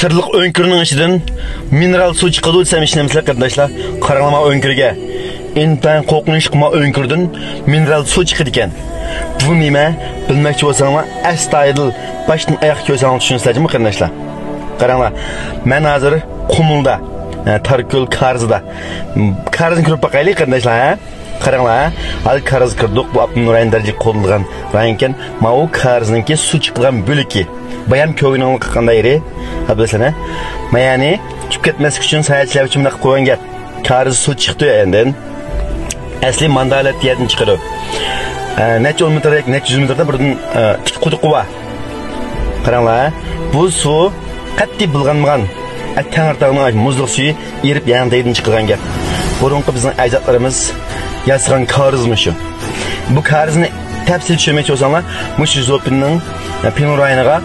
sırlıq önkürünün içinden mineral su çıkıdı desem işlemizler kardeşler. Karanlama önkürge. İnten kokluş kuma önkürdün mineral su çıkıdı iken. Bu nime bilmekçi olsanlar əstayidil baştan ayak kösanı düşünsünüzler mi kardeşler? Karanlar. Ben hazır Kumulda, Tarköl Karzı'da. Karz'ın kürüp bakaylı kardeşler ha? Karanglar, al Karz kırdık bu Abdülnur Ayındarcı kodulgan rayınken Mao Karz'ınki su çıkılan bölüki. Bayan köyünün kıkanda yeri, abdesene. Yani tüketmesi için sayatçılar için koyan gel. Karz su çıktı yandan. Asli mandalat yerden çıkıyor. Neç 10 metre, neç 100 metrede buradan tik kuduku var. Karanglar, bu su katli bulganmagan. Tengir tağının muzluq suyu erip yanındaydan çıkılan gel. Burunqı bizim əcdadlarımız yazılan karzmış şu. Bu karzını təpsil düşürməkçi olsanlar, Muşi Zopin'nin Pinur rayonuna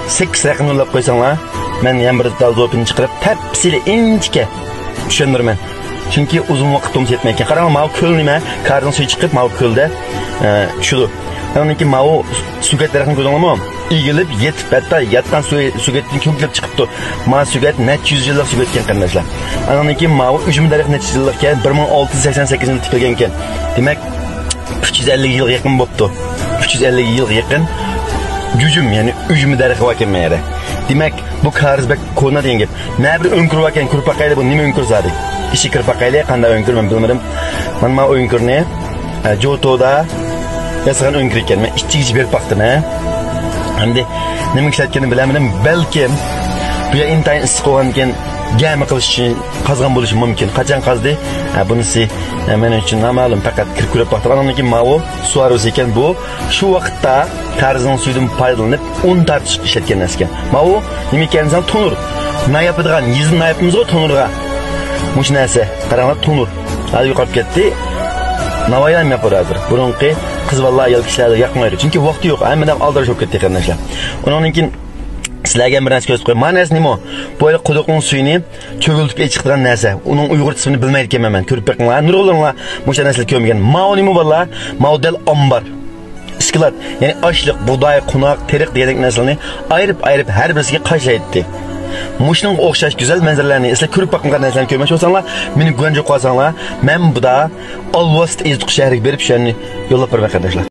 8 rəqəm yollab qoysanlar, mən yan bir dal Zopin'i çıxırıb təpsili incike düşündürmən. Çünki uzun vaqt tomuz etməkən. Qaranlı mağu köl nime, karzın suyu çıxıb mağu köldə şudu. Onun ki mağu sügetlərəqini gözanlamam. İgilib yetib, hatta yatqan sügetini köklep çıkıptı. Mağu süget net 100 yıllık sügetken kardeşler. Onun ki mağu 3000 dərək net 100 yıllıkken 1688 yılında tipilgenken. Demek 350 yıl yakın boptu. 350 yıl yakın gücüm yani 3000 dərək vaken meyre. Demek bu karzbek kona deyin gep. Ne bir önkür vaken kırpakayla bu nime önkür zadı. İşi kırpakayla kanda önkür ben bilmedim. Ben mağu önkür ne? Joto'da yazılan önkür iken. Ben işçi berip baktım he. Hamdi nima ishlatganini bilamadim. Balki bu yer intayin issiq bo'lgandan gami qilish uchun qazgan bo'lishi mumkin. Qachon qazdi? Bunisi men uchun noma'lum, faqat kirib ko'rib baxtim. Undan keyin ma'u suarus ekan bu. Shu vaqtda qarzning suyidan foydalanib un tartish ishlatgan narsa ekan. Ma'u nima ekanini tonur. Nima yapadigan? Yizni yapimiz-ku tonurga. Mush narsa, qaranglar tonur. Hali yo'qolib ketdi. Navoiydan yaparadi. Burunqi kız vallahi ayol kişilerle yakmaydı. Çünkü vakti yok. Hemen aldırış yok etti arkadaşlar. Onun için sizlerden bir narsa göz koyayım. Manası ne o? Böyle kuduqun suyunu çögültüp çıktıran narsa. Onun Uygur ismini bilmeydik hemen. Körüp bakınlar. Nur olurlar. Muşa nesli kömegen. Mao ne mi valla? Mao del ambar. İskilat. Yani açlık, buğday, kunak, terik diyerek neslini ayırıp her birisi kaşa etti. Muş'un okşaş güzel manzarlarını isle körüp bakımdan neslerini görmüş olsanlar, beni güvence koysanlar, ben bu da Alvast İzduq şehri berip şu an yollap vermek arkadaşlar.